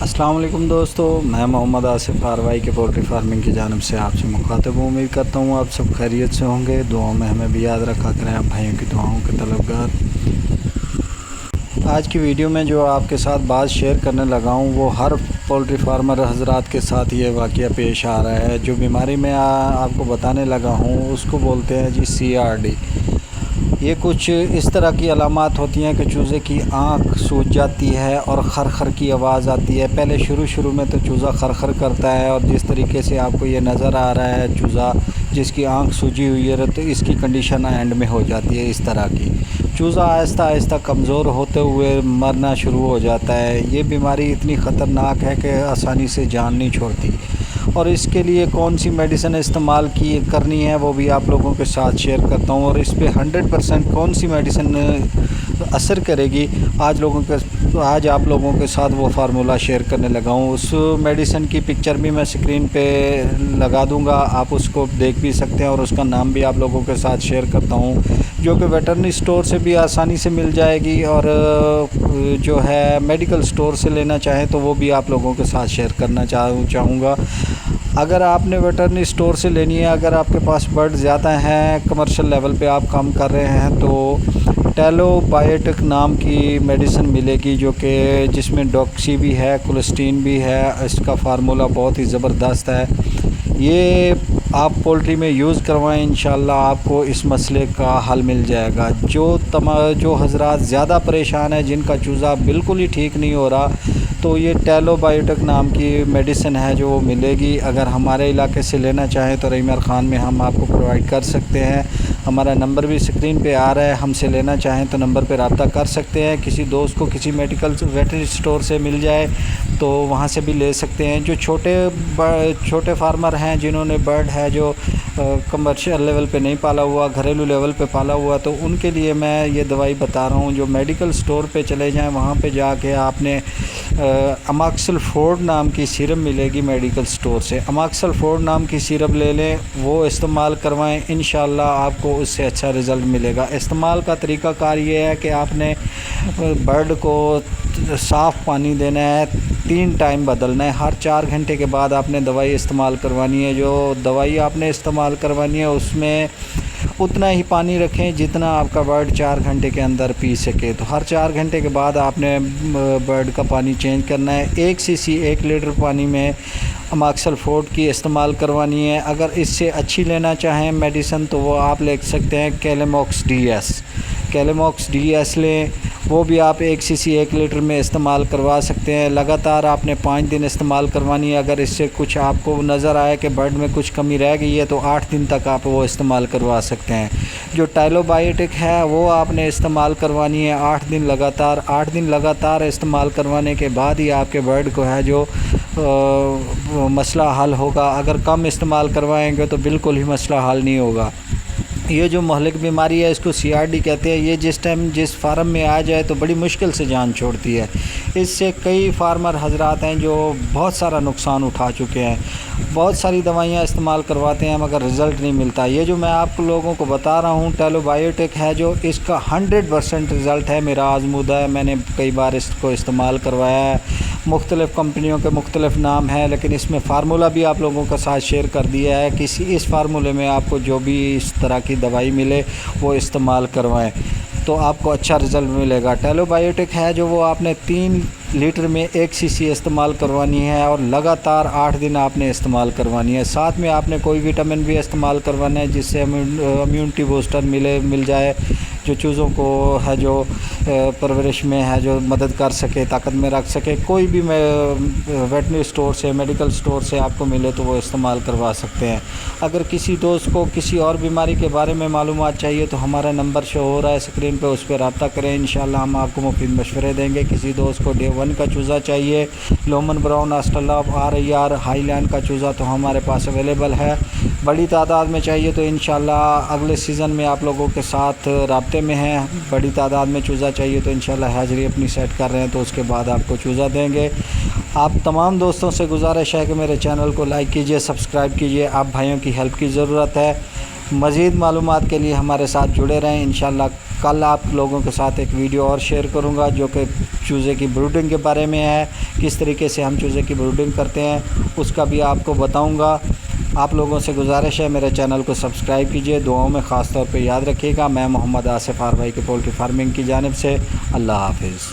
अस्सलाम वालेकुम दोस्तों, मैं मोहम्मद आसिफ आरवाई के पोल्ट्री फार्मिंग की जानिब से आपसे मुखातिब हूँ। उम्मीद करता हूँ आप सब खैरियत से होंगे। दुआओं में हमें भी याद रखा करें, आप भाइयों की दुआओं के तलबगार। आज की वीडियो में जो आपके साथ बात शेयर करने लगा हूँ वो हर पोल्ट्री फार्मर हजरात के साथ ये वाक़या पेश आ रहा है। जो बीमारी मैं आपको बताने लगा हूँ उसको बोलते हैं जी CRD। ये कुछ इस तरह की अलामात होती हैं कि चूज़े की आँख सूज जाती है और खर की आवाज़ आती है। पहले शुरू में तो चूज़ा खर करता है, और जिस तरीके से आपको ये नज़र आ रहा है चूज़ा जिसकी आँख सूजी हुई है, तो इसकी कंडीशन एंड में हो जाती है इस तरह की। चूज़ा आहिस्ता कमज़ोर होते हुए मरना शुरू हो जाता है। ये बीमारी इतनी ख़तरनाक है कि आसानी से जान नहीं छोड़ती, और इसके लिए कौन सी मेडिसिन इस्तेमाल करनी है वो भी आप लोगों के साथ शेयर करता हूँ, और इस पे 100% कौन सी मेडिसिन असर करेगी आज आप लोगों के साथ वो फार्मूला शेयर करने लगा हूँ। उस मेडिसिन की पिक्चर भी मैं स्क्रीन पे लगा दूँगा, आप उसको देख भी सकते हैं, और उसका नाम भी आप लोगों के साथ शेयर करता हूँ, जो कि वेटरनरी स्टोर से भी आसानी से मिल जाएगी, और जो है मेडिकल स्टोर से लेना चाहें तो वो भी आप लोगों के साथ शेयर करना चाहूँगा। अगर आपने वेटरनरी स्टोर से लेनी है, अगर आपके पास बर्ड ज़्यादा हैं, कमर्शियल लेवल पे आप काम कर रहे हैं, तो टेलोबायोटिक नाम की मेडिसिन मिलेगी, जो कि जिसमें डॉक्सी भी है, कोलेस्टीन भी है। इसका फार्मूला बहुत ही ज़बरदस्त है। ये आप पोल्ट्री में यूज़ करवाएं, इंशाल्लाह आपको इस मसले का हल मिल जाएगा। जो हजरात ज़्यादा परेशान है, जिनका चूज़ा बिल्कुल ही ठीक नहीं हो रहा, तो ये टेलोबायोटिक नाम की मेडिसिन है जो मिलेगी। अगर हमारे इलाके से लेना चाहें तो रहीमर ख़ान में हम आपको प्रोवाइड कर सकते हैं। हमारा नंबर भी स्क्रीन पे आ रहा है, हमसे लेना चाहें तो नंबर पे रब्ता कर सकते हैं। किसी दोस्त को किसी मेडिकल वेटनरी स्टोर से मिल जाए तो वहाँ से भी ले सकते हैं। जो छोटे फार्मर हैं, जिन्होंने बर्ड है जो कमर्शियल लेवल पे नहीं पाला हुआ, घरेलू लेवल पे पाला हुआ, तो उनके लिए मैं ये दवाई बता रहा हूँ। जो मेडिकल स्टोर पे चले जाएं, वहाँ पे जाके आपने अमॉक्सिल फोर्ड नाम की सिरप मिलेगी मेडिकल स्टोर से। अमॉक्सिल फोर्ड नाम की सिरप ले लें, वो इस्तेमाल करवाएं, इंशाल्लाह आपको उससे अच्छा रिज़ल्ट मिलेगा। इस्तेमाल का तरीक़ाकार ये है कि आपने बर्ड को साफ़ पानी देना है, 3 टाइम बदलना है। हर 4 घंटे के बाद आपने दवाई इस्तेमाल करवानी है। जो दवाई आपने इस्तेमाल करवानी है उसमें उतना ही पानी रखें जितना आपका बर्ड 4 घंटे के अंदर पी सके। तो हर 4 घंटे के बाद आपने बर्ड का पानी चेंज करना है। 1 cc 1 लीटर पानी में अमॉक्सिल फोर्ड की इस्तेमाल करवानी है। अगर इससे अच्छी लेना चाहें मेडिसिन तो वो आप ले सकते हैं कैलेमॉक्स DS लें, वो भी आप 1 cc 1 लीटर में इस्तेमाल करवा सकते हैं। लगातार आपने 5 दिन इस्तेमाल करवानी है। अगर इससे कुछ आपको नज़र आए कि बर्ड में कुछ कमी रह गई है तो 8 दिन तक आप वो इस्तेमाल करवा सकते हैं। जो टेलोबायोटिक है वो आपने इस्तेमाल करवानी है 8 दिन लगातार इस्तेमाल करवाने के बाद ही आपके बर्ड को है जो मसला हल होगा। अगर कम इस्तेमाल करवाएंगे तो बिल्कुल ही मसला हल नहीं होगा। ये जो महलिक बीमारी है इसको CRD कहते हैं। ये जिस टाइम जिस फार्म में आ जाए तो बड़ी मुश्किल से जान छोड़ती है। इससे कई फार्मर हजरात हैं जो बहुत सारा नुकसान उठा चुके हैं। बहुत सारी दवाइयाँ इस्तेमाल करवाते हैं मगर रिज़ल्ट नहीं मिलता। ये जो मैं आप लोगों को बता रहा हूँ टेलोबायोटिक है, जो इसका 100% रिज़ल्ट है, मेरा आजमूदा है। मैंने कई बार इसको इस्तेमाल करवाया है। मुख्तलिफ़ कंपनियों के मुख्तलिफ़ नाम हैं, लेकिन इसमें फ़ार्मूला भी आप लोगों के साथ शेयर कर दिया है। इस फार्मूले में आपको जो भी इस तरह की दवाई मिले वो इस्तेमाल करवाएं तो आपको अच्छा रिज़ल्ट मिलेगा। टेलोबायोटिक है जो वो आपने 3 लीटर में 1 cc इस्तेमाल करवानी है, और लगातार 8 दिन आपने इस्तेमाल करवानी है। साथ में आपने कोई विटामिन भी इस्तेमाल करवाना है जिससे इम्यूनिटी बूस्टर मिल जाए, जो चूज़ों को है जो परवरिश में है जो मदद कर सके, ताकत में रख सके। कोई भी वेटनरी स्टोर से, मेडिकल स्टोर से आपको मिले तो वो इस्तेमाल करवा सकते हैं। अगर किसी दोस्त को किसी और बीमारी के बारे में मालूमात चाहिए तो हमारा नंबर शो हो रहा है स्क्रीन पे, उस पर रब्ता करें, इंशाल्लाह हम आपको मुफीद मशवरे देंगे। किसी दोस्त को Day 1 का चूज़ा चाहिए, Loman brown Australia RIR highland का चूज़ा तो हमारे पास अवेलेबल है। बड़ी तादाद में चाहिए तो इंशाल्लाह अगले सीज़न में आप लोगों के साथ रब्ते में हैं। बड़ी तादाद में चूज़ा चाहिए तो इंशाल्लाह हाज़िरी अपनी सेट कर रहे हैं तो उसके बाद आपको चूज़ा देंगे। आप तमाम दोस्तों से गुजारिश है कि मेरे चैनल को लाइक कीजिए, सब्सक्राइब कीजिए। आप भाइयों की हेल्प की ज़रूरत है। मज़ीद मालूमात के लिए हमारे साथ जुड़े रहें। इंशाल्लाह کل آپ لوگوں کے ساتھ ایک ویڈیو اور شیئر کروں گا جو کہ چوزے کی بروڈنگ کے بارے میں ہے، کس طریقے سے ہم چوزے کی بروڈنگ کرتے ہیں اس کا بھی آپ کو بتاؤں گا۔ آپ لوگوں سے گزارش ہے میرے چینل کو سبسکرائب کیجئے، دعاؤں میں خاص طور پہ یاد رکھیے گا۔ میں محمد آصف آر بھائی کے پولٹری فارمنگ کی جانب سے، اللہ حافظ۔